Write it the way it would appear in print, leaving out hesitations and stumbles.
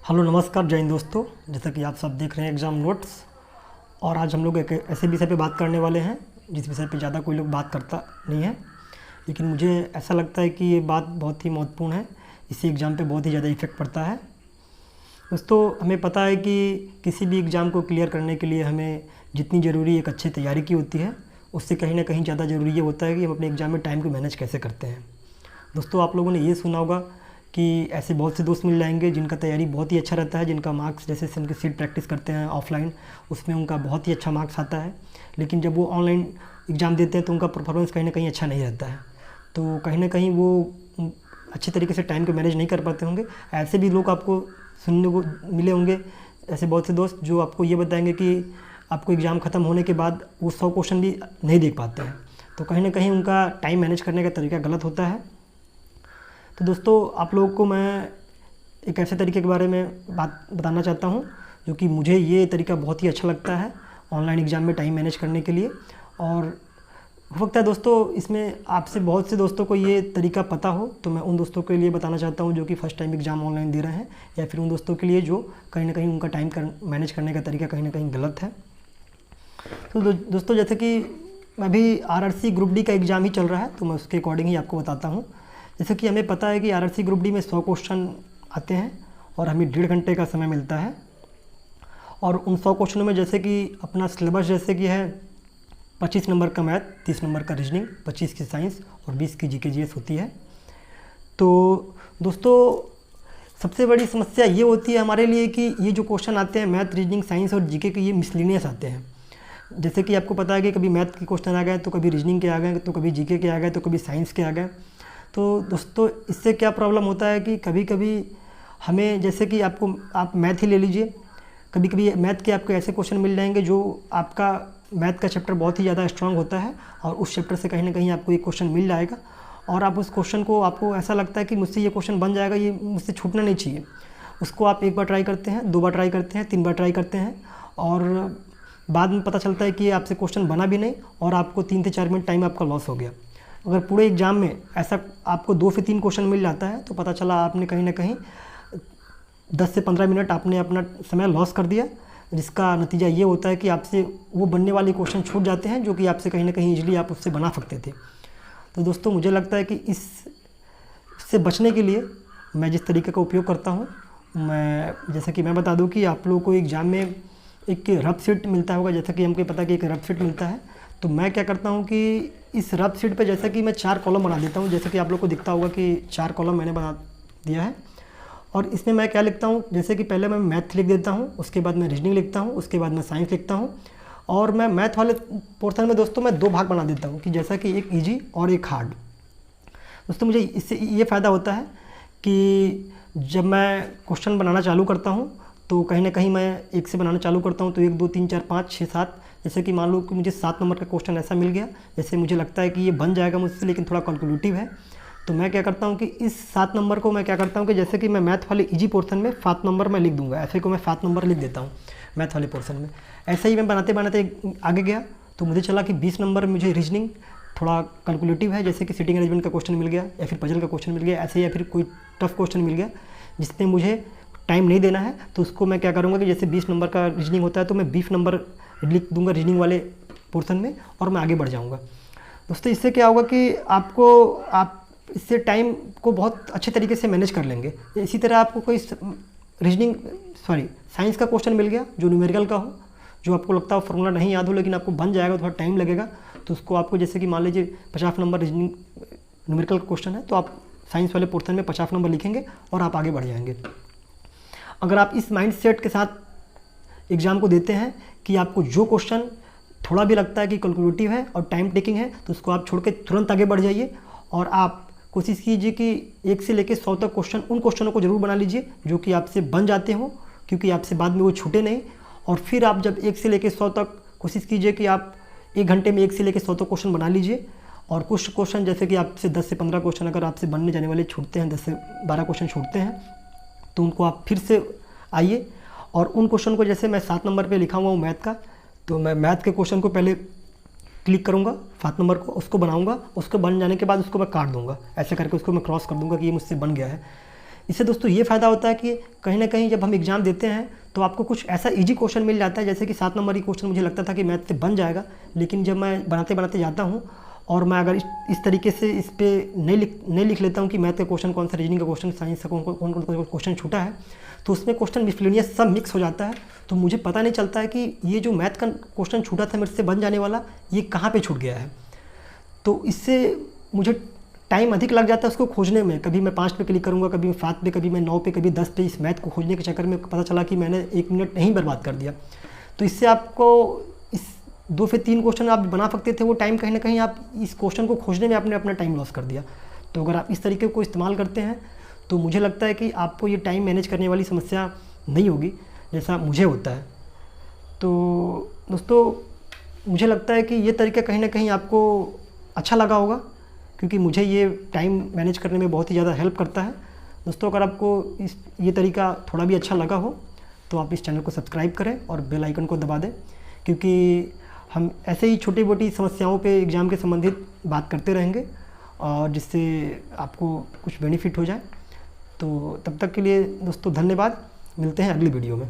Hello नमस्कार जय हिंद दोस्तों। जैसा कि आप सब देख रहे हैं एग्ज़ाम नोट्स, और आज हम लोग एक ऐसे विषय पे बात करने वाले हैं जिस विषय पे ज़्यादा कोई लोग बात करता नहीं है, लेकिन मुझे ऐसा लगता है कि ये बात बहुत ही महत्वपूर्ण है। इससे एग्ज़ाम पे बहुत ही ज़्यादा इफेक्ट पड़ता है। दोस्तों, हमें पता है कि किसी भी एग्ज़ाम को क्लियर करने के लिए हमें जितनी ज़रूरी एक अच्छी तैयारी की होती है, उससे कहीं ना कहीं ज़्यादा ज़रूरी ये होता है कि हम अपने एग्ज़ाम में टाइम को मैनेज कैसे करते हैं। दोस्तों, आप लोगों ने ये सुना होगा कि ऐसे बहुत से दोस्त मिल जाएंगे जिनका तैयारी बहुत ही अच्छा रहता है, जिनका मार्क्स जैसे उनके सीट प्रैक्टिस करते हैं ऑफलाइन, उसमें उनका बहुत ही अच्छा मार्क्स आता है, लेकिन जब वो ऑनलाइन एग्ज़ाम देते हैं तो उनका परफॉर्मेंस कहीं ना कहीं अच्छा नहीं रहता है। तो कहीं ना कहीं वो अच्छे तरीके से टाइम को मैनेज नहीं कर पाते होंगे। ऐसे भी लोग आपको सुनने को मिले होंगे, ऐसे बहुत से दोस्त जो आपको ये बताएंगे कि आपको एग्ज़ाम ख़त्म होने के बाद वो 100 क्वेश्चन भी नहीं देख पाते हैं। तो कहीं ना कहीं उनका टाइम मैनेज करने का तरीका गलत होता है। तो दोस्तों, आप लोगों को मैं एक ऐसे तरीके के बारे में बात बताना चाहता हूँ जो कि मुझे ये तरीका बहुत ही अच्छा लगता है ऑनलाइन एग्ज़ाम में टाइम मैनेज करने के लिए। और हो सकता है दोस्तों इसमें आपसे बहुत से दोस्तों को ये तरीका पता हो, तो मैं उन दोस्तों के लिए बताना चाहता हूँ जो कि फ़र्स्ट टाइम एग्ज़ाम ऑनलाइन दे रहे हैं, या फिर उन दोस्तों के लिए जो कहीं ना कहीं उनका टाइम मैनेज करने का तरीका कहीं ना कहीं गलत है। तो दोस्तों, जैसे कि अभी आरआरसी ग्रुप डी का एग्ज़ाम ही चल रहा है, तो मैं उसके अकॉर्डिंग ही आपको बताता हूँ। जैसे कि हमें पता है कि आरआरसी ग्रुप डी में 100 क्वेश्चन आते हैं और हमें 1.5 घंटे का समय मिलता है। और उन 100 क्वेश्चनों में जैसे कि अपना सिलेबस जैसे कि है 25 नंबर का मैथ, 30 नंबर का रीजनिंग, 25 की साइंस और 20 की जीके जीएस होती है। तो दोस्तों, सबसे बड़ी समस्या ये होती है हमारे लिए कि ये जो क्वेश्चन आते हैं मैथ, रीजनिंग, साइंस और जीके के, ये मिसलिनियस आते हैं। जैसे कि आपको पता है कि कभी मैथ के क्वेश्चन आ गए, तो कभी रीजनिंग के आ गए, तो कभी जीके के आ गए, तो कभी साइंस के आ गए। तो दोस्तों, इससे क्या प्रॉब्लम होता है कि कभी कभी हमें, जैसे कि आप मैथ ही ले लीजिए, कभी कभी मैथ के आपको ऐसे क्वेश्चन मिल जाएंगे जो आपका मैथ का चैप्टर बहुत ही ज़्यादा स्ट्रांग होता है और उस चैप्टर से कहीं ना कहीं आपको ये क्वेश्चन मिल जाएगा, और आप उस क्वेश्चन को, आपको ऐसा लगता है कि मुझसे ये क्वेश्चन बन जाएगा, ये मुझसे छूटना नहीं चाहिए। उसको आप एक बार ट्राई करते हैं, 2 बार ट्राई करते हैं, 3 बार ट्राई करते हैं, और बाद में पता चलता है कि आपसे क्वेश्चन बना भी नहीं और आपको 3 से 4 मिनट टाइम आपका लॉस हो गया। अगर पूरे एग्ज़ाम में ऐसा आपको 2 से 3 क्वेश्चन मिल जाता है तो पता चला आपने कहीं ना कहीं 10 से 15 मिनट आपने अपना समय लॉस कर दिया, जिसका नतीजा ये होता है कि आपसे वो बनने वाले क्वेश्चन छूट जाते हैं जो कि आपसे कहीं ना कहीं ईजिली आप उससे बना सकते थे। तो दोस्तों, मुझे लगता है कि इससे बचने के लिए मैं जिस तरीके का उपयोग करता हूँ, जैसे कि मैं बता दूँ कि आप लोगों को एग्ज़ाम में एक रफ शीट मिलता होगा, जैसा कि हमको पता है कि एक रफ शीट मिलता है। तो मैं क्या करता हूँ कि इस रफ शीट पे जैसा कि मैं 4 कॉलम बना देता हूँ, जैसे कि आप लोग को दिखता होगा कि 4 कॉलम मैंने बना दिया है। और इसमें मैं क्या लिखता हूँ, जैसे कि पहले मैं मैथ लिख देता हूँ, उसके बाद मैं रीजनिंग लिखता हूँ, उसके बाद मैं साइंस लिखता हूँ, और मैं मैथ वाले पोर्शन में दोस्तों मैं 2 भाग बना देता हूँ कि जैसा कि एक ईजी और एक हार्ड। दोस्तों, मुझे इससे ये फ़ायदा होता है कि जब मैं क्वेश्चन बनाना चालू करता हूँ तो कहीं ना कहीं मैं एक से बनाना चालू करता हूँ, तो 1 2 3 4 5 6 7, जैसे कि मान लो कि मुझे 7 नंबर का क्वेश्चन ऐसा मिल गया, जैसे मुझे लगता है कि ये बन जाएगा मुझसे, लेकिन थोड़ा कैलकुलेटिव है। तो मैं क्या करता हूँ कि इस 7 नंबर को मैं क्या करता हूँ कि जैसे कि मैं मैथ वाले इजी पोर्शन में 7 नंबर मैं लिख दूंगा, ऐसे को मैं 7 नंबर लिख देता हूँ मैथ वाले पोर्शन में। ऐसे ही मैं बनाते बनाते आगे गया तो मुझे चला कि 20 नंबर मुझे रीजनिंग थोड़ा कैलकुलेटिव है, जैसे कि सिटिंग अरेंजमेंट का क्वेश्चन मिल गया, या फिर पजल का क्वेश्चन मिल गया ऐसे, या फिर कोई टफ क्वेश्चन मिल गया जिसमें मुझे टाइम नहीं देना है, तो उसको मैं क्या करूँगा कि जैसे 20 नंबर का रीजनिंग होता है तो मैं 20 नंबर लिख दूंगा रीजनिंग वाले पोर्शन में, और मैं आगे बढ़ जाऊँगा। दोस्तों, इससे क्या होगा कि आप इससे टाइम को बहुत अच्छे तरीके से मैनेज कर लेंगे। इसी तरह आपको कोई साइंस का क्वेश्चन मिल गया जो न्यूमेरिकल का हो, जो आपको लगता हो फॉर्मूला नहीं याद हो लेकिन आपको बन जाएगा, थोड़ा टाइम लगेगा, तो उसको आपको, जैसे कि मान लीजिए 50 नंबर रीजनिंग न्यूमेरिकल का क्वेश्चन है, तो आप साइंस वाले पोर्शन में 50 नंबर लिखेंगे और आप आगे बढ़ जाएंगे। अगर आप इस माइंड सेट के साथ एग्ज़ाम को देते हैं कि आपको जो क्वेश्चन थोड़ा भी लगता है कि कैलकुलेटिव है और टाइम टेकिंग है, तो उसको आप छोड़ के तुरंत आगे बढ़ जाइए, और आप कोशिश कीजिए कि 1 से लेकर 100 तक क्वेश्चन, उन क्वेश्चनों को जरूर बना लीजिए जो कि आपसे बन जाते हो, क्योंकि आपसे बाद में वो छूटे नहीं। और फिर आप जब 1 से लेकर 100 तक कोशिश कीजिए कि आप 1 घंटे में 1 से लेकर 100 तक क्वेश्चन बना लीजिए। और कुछ क्वेश्चन जैसे कि आपसे 10 से 15 क्वेश्चन अगर आपसे बनने जाने वाले छूटते हैं, 10 से 12 क्वेश्चन छूटते हैं, तो उनको आप फिर से आइए, और उन क्वेश्चन को, जैसे मैं 7 नंबर पे लिखा हुआ हूँ मैथ का, तो मैं मैथ के क्वेश्चन को पहले क्लिक करूँगा 7 नंबर को, उसको बनाऊँगा, उसको बन जाने के बाद उसको मैं काट दूँगा, ऐसे करके उसको मैं क्रॉस कर दूँगा कि ये मुझसे बन गया है। इससे दोस्तों ये फ़ायदा होता है कि कहीं ना कहीं जब हम एग्ज़ाम देते हैं तो आपको कुछ ऐसा इजी क्वेश्चन मिल जाता है, जैसे कि 7 नंबर की क्वेश्चन मुझे लगता था कि मैथ से बन जाएगा, लेकिन जब मैं बनाते बनाते जाता हूँ और मैं अगर इस तरीके से इस पर नहीं लिख लेता हूँ कि मैथ का क्वेश्चन कौन सा, रीजनिंग का क्वेश्चन, साइंस का कौन कौन क्वेश्चन छूटा है, तो उसमें क्वेश्चन मिसलेनियस सब मिक्स हो जाता है। तो मुझे पता नहीं चलता है कि ये जो मैथ का क्वेश्चन छूटा था मेरे से बन जाने वाला, ये कहाँ पे छूट गया है। तो इससे मुझे टाइम अधिक लग जाता है उसको खोजने में। कभी मैं 5 पे क्लिक करूँगा, कभी मैं 7 पे, कभी मैं 9 पे, कभी 10 पे। इस मैथ को खोजने के चक्कर में पता चला कि मैंने 1 मिनट नहीं बर्बाद कर दिया। तो इससे आपको इस 2 से 3 क्वेश्चन आप बना सकते थे, वो टाइम कहीं ना कहीं आप इस क्वेश्चन को खोजने में आपने अपना टाइम लॉस कर दिया। तो अगर आप इस तरीके को इस्तेमाल करते हैं तो मुझे लगता है कि आपको ये टाइम मैनेज करने वाली समस्या नहीं होगी जैसा मुझे होता है। तो दोस्तों मुझे लगता है कि ये तरीका कहीं ना कहीं आपको अच्छा लगा होगा, क्योंकि मुझे ये टाइम मैनेज करने में बहुत ही ज़्यादा हेल्प करता है। दोस्तों अगर आपको ये तरीका थोड़ा भी अच्छा लगा हो तो आप इस चैनल को सब्सक्राइब करें और बेल आइकन को दबा दें, क्योंकि हम ऐसे ही छोटी मोटी समस्याओं पे एग्ज़ाम के संबंधित बात करते रहेंगे और जिससे आपको कुछ बेनिफिट हो जाए। तो तब तक के लिए दोस्तों धन्यवाद, मिलते हैं अगली वीडियो में।